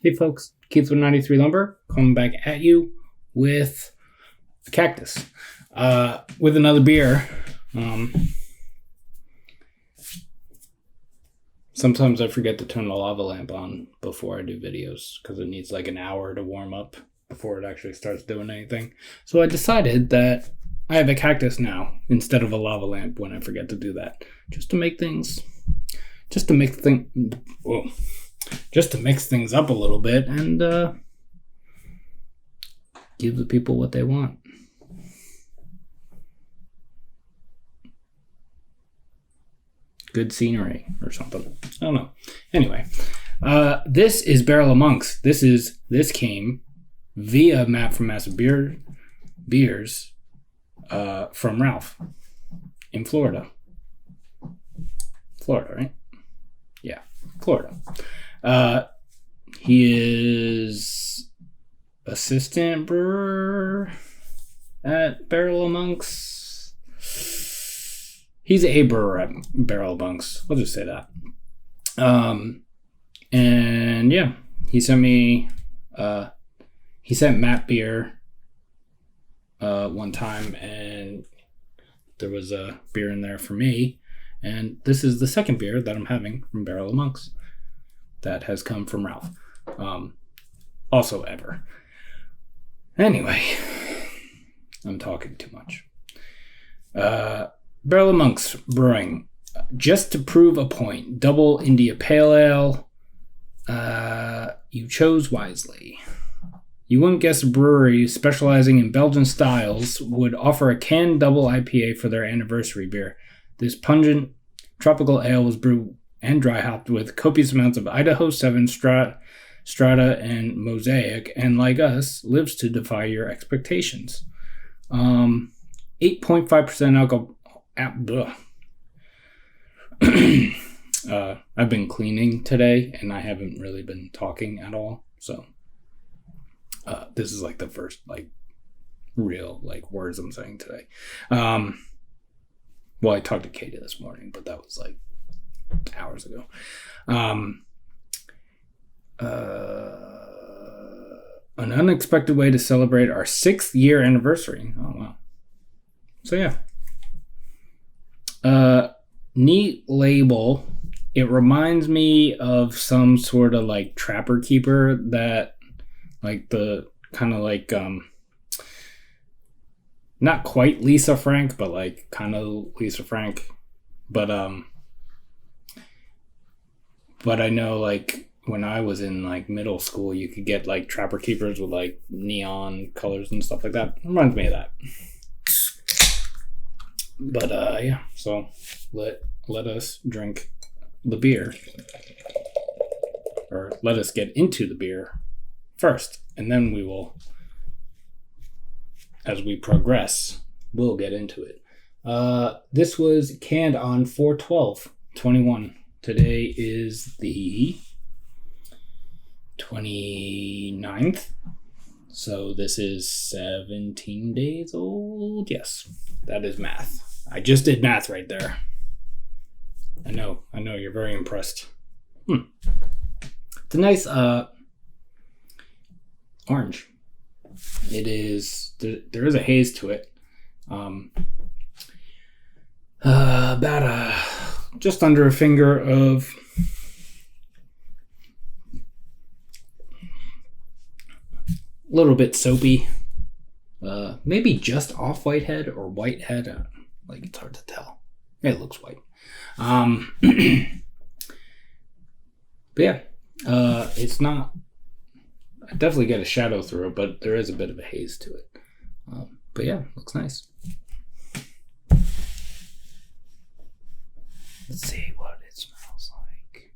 Hey folks, Keith with 93 Lumber coming back at you with a cactus, with another beer. Sometimes I forget to turn the lava lamp on before I do videos because it needs like an hour to warm up before it actually starts doing anything. So I decided that I have a cactus now instead of a lava lamp when I forget to do that, just to mix things up a little bit and give the people what they want. Good scenery or something. I don't know. Anyway, this is Barrel of Monks. This came via Map from Massive Beers from Ralph in Florida. Florida, right? Yeah, Florida. He is assistant brewer at Barrel of Monks. He's a brewer at Barrel of Monks. I'll just say that. And yeah, he sent Matt beer one time, and there was a beer in there for me. And this is the second beer that I'm having from Barrel of Monks that has come from Ralph. Also ever. Anyway, I'm talking too much. Barrel of Monks Brewing. Just to prove a point. Double India Pale Ale. You chose wisely. You wouldn't guess a brewery specializing in Belgian styles would offer a canned double IPA for their anniversary beer. This pungent tropical ale was brewed and dry hopped with copious amounts of Idaho 7, Strata, and Mosaic, and like us, lives to defy your expectations. 8.5% alcohol. I've been cleaning today, and I haven't really been talking at all, so this is like the first real words I'm saying today. Well, I talked to Katie this morning, but that was hours ago. An unexpected way to celebrate our 6th year anniversary. Oh, wow. So, yeah. Neat label. It reminds me of some sort of Trapper Keeper that, the kind of not quite Lisa Frank, but kind of Lisa Frank. But I know when I was in middle school, you could get Trapper Keepers with neon colors and stuff like that. It reminds me of that. But yeah, so let us drink the beer, or let us get into the beer first, and then we will, as we progress, we'll get into it. This was canned on 4/12/21. Today is the 29th. So this is 17 days old. Yes, that is math. I just did math right there. I know, you're very impressed. It's a nice orange. It is, there is a haze to it. About just under a finger of a little bit soapy. Maybe just off Whitehead or Whitehead. It's hard to tell. It looks white. But yeah, it's not, I definitely get a shadow through it, but there is a bit of a haze to it. But yeah, looks nice. Let's see what it smells like.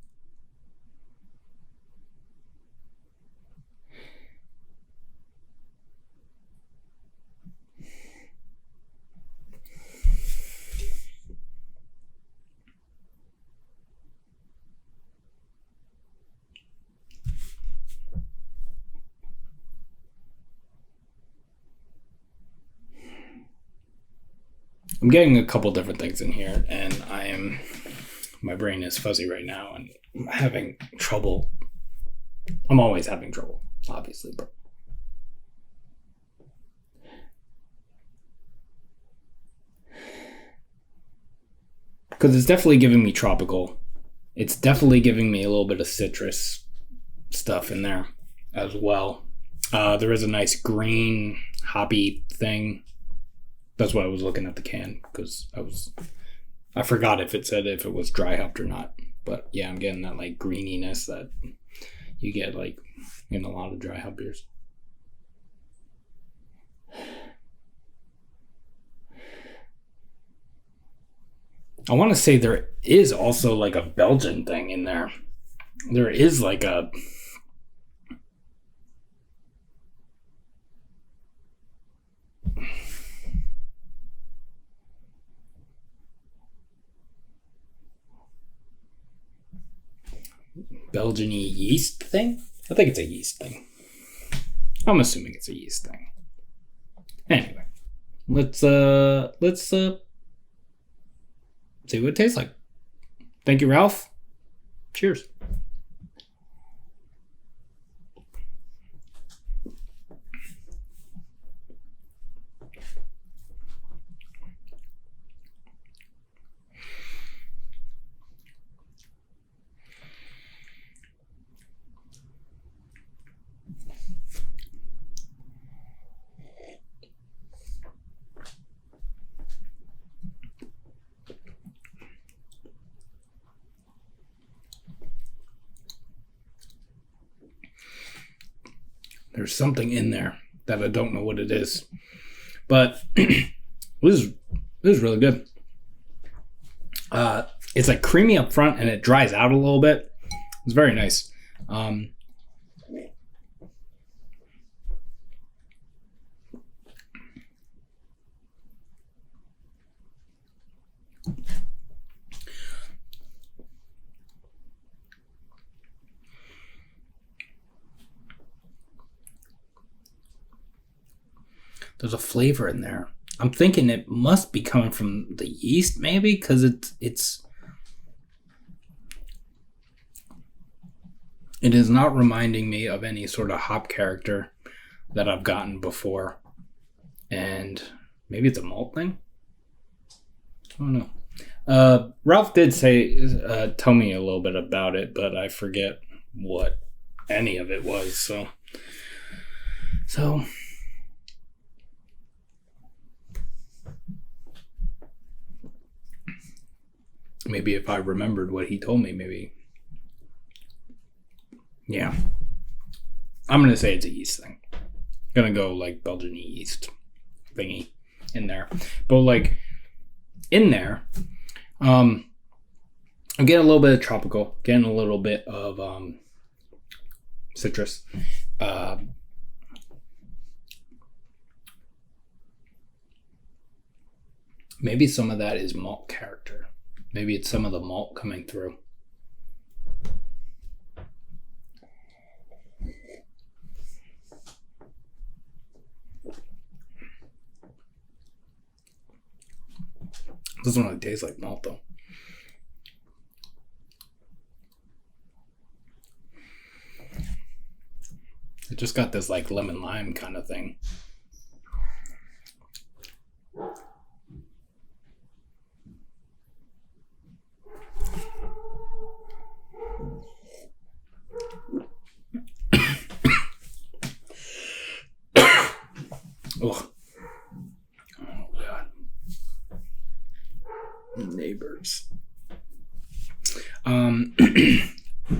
I'm getting a couple different things in here, and my brain is fuzzy right now, and I'm having trouble I'm always having trouble, obviously, but because it's definitely giving me tropical. It's definitely giving me a little bit of citrus stuff in there as well. There is a nice green hoppy thing. That's why I was looking at the can, because I forgot if it said if it was dry hopped or not. But yeah, I'm getting that like greeniness that you get like in a lot of dry hop beers. I want to say there is also like a Belgian thing in there. There is like a Belgian yeast thing. I think it's a yeast thing. I'm assuming it's a yeast thing. Anyway, let's see what it tastes like. Thank you, Ralph. Cheers. There's something in there that I don't know what it is, but this is really good. It's like creamy up front and it dries out a little bit. It's very nice. There's a flavor in there. I'm thinking it must be coming from the yeast, maybe, because it is not reminding me of any sort of hop character that I've gotten before. And maybe it's a malt thing? I don't know. Ralph did say, tell me a little bit about it, but I forget what any of it was. So maybe if I remembered what he told me, maybe. Yeah. I'm going to say it's a yeast thing. Going to go like Belgian yeast thingy in there. But like in there, I'm getting a little bit of tropical, getting a little bit of citrus. Maybe some of that is malt character. Maybe it's some of the malt coming through. Doesn't really taste like malt though. It just got this like lemon lime kind of thing. Oh God. Neighbors.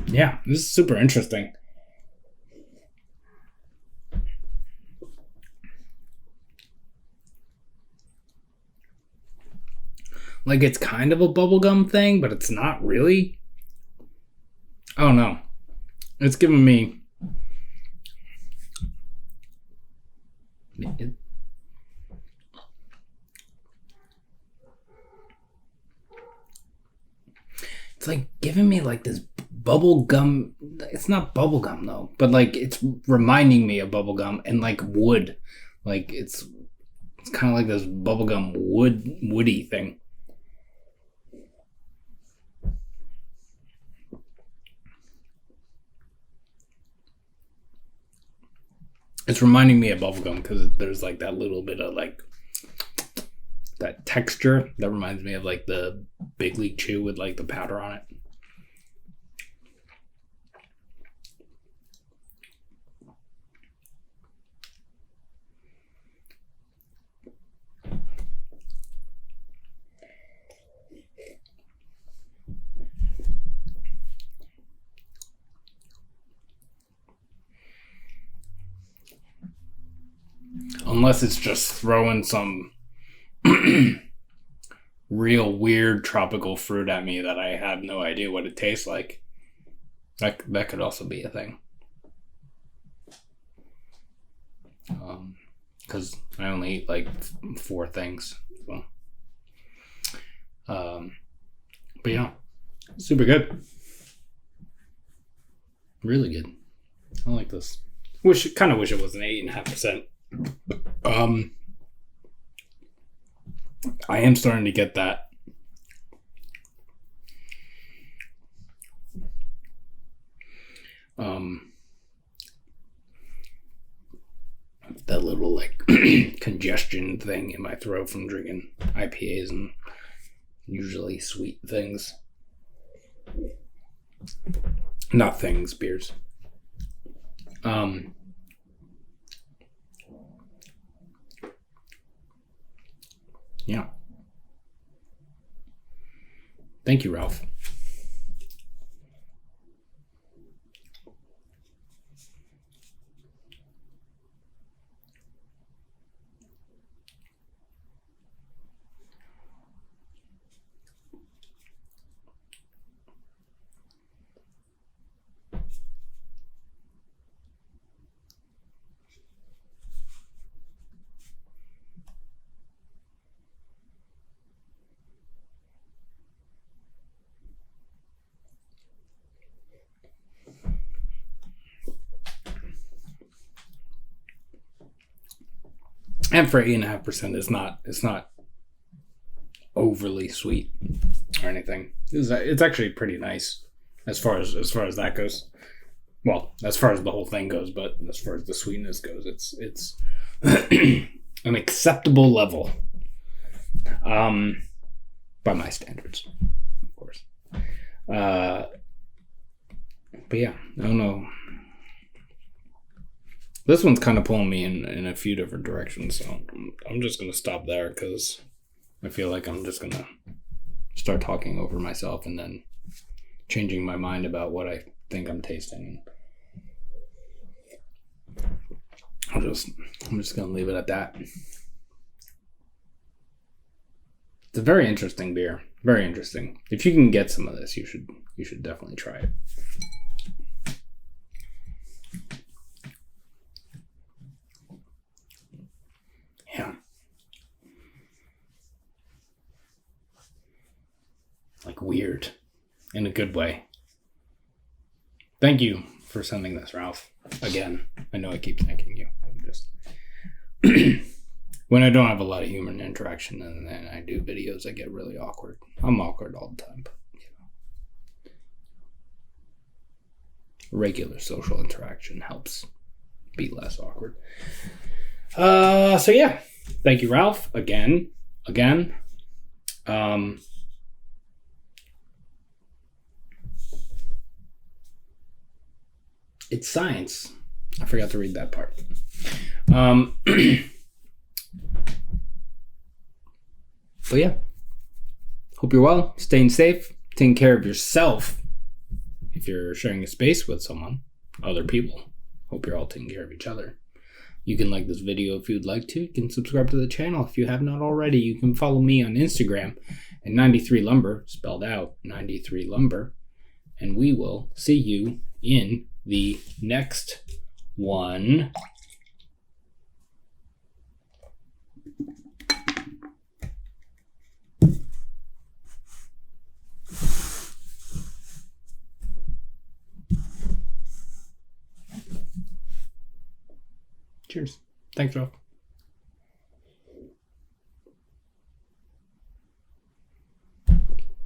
Yeah, this is super interesting. Like it's kind of a bubblegum thing, but it's not really. I don't know. It's giving me it's like giving me like this bubble gum. It's not bubble gum though, but like it's reminding me of bubble gum and like wood. Like it's kind of like this bubblegum woody thing. It's reminding me of bubblegum because there's like that little bit of like that texture that reminds me of like the Big League Chew with like the powder on it. Unless it's just throwing some real weird tropical fruit at me that I have no idea what it tastes like. That could also be a thing. Because I only eat like 4 things. So. But yeah, super good. Really good. I like this. Kind of wish it was an 8.5%. I am starting to get that that little like congestion thing in my throat from drinking IPAs and usually sweet things. Not things, beers. Yeah. Thank you, Ralph. And for 8.5%, it's not overly sweet or anything. It's actually pretty nice as far as that goes. Well, as far as the whole thing goes, but as far as the sweetness goes, it's an acceptable level. By my standards, of course. But yeah, I don't know. This one's kind of pulling me in a few different directions, so I'm just going to stop there because I feel like I'm just going to start talking over myself and then changing my mind about what I think I'm tasting. I'm just going to leave it at that. It's a very interesting beer. Very interesting. If you can get some of this, you should definitely try it. Yeah. Like weird. In a good way. Thank you for sending this, Ralph. Again, I know I keep thanking you. I'm just when I don't have a lot of human interaction and then I do videos, I get really awkward. I'm awkward all the time, but regular social interaction helps be less awkward. So yeah, thank you, Ralph. Again. It's science. I forgot to read that part. But yeah, hope you're well, staying safe, taking care of yourself. If you're sharing a space with someone, other people, hope you're all taking care of each other. You can like this video if you'd like to. You can subscribe to the channel if you have not already. You can follow me on Instagram at 93lumber, spelled out 93lumber. And we will see you in the next one. Cheers. Thanks, Ralph.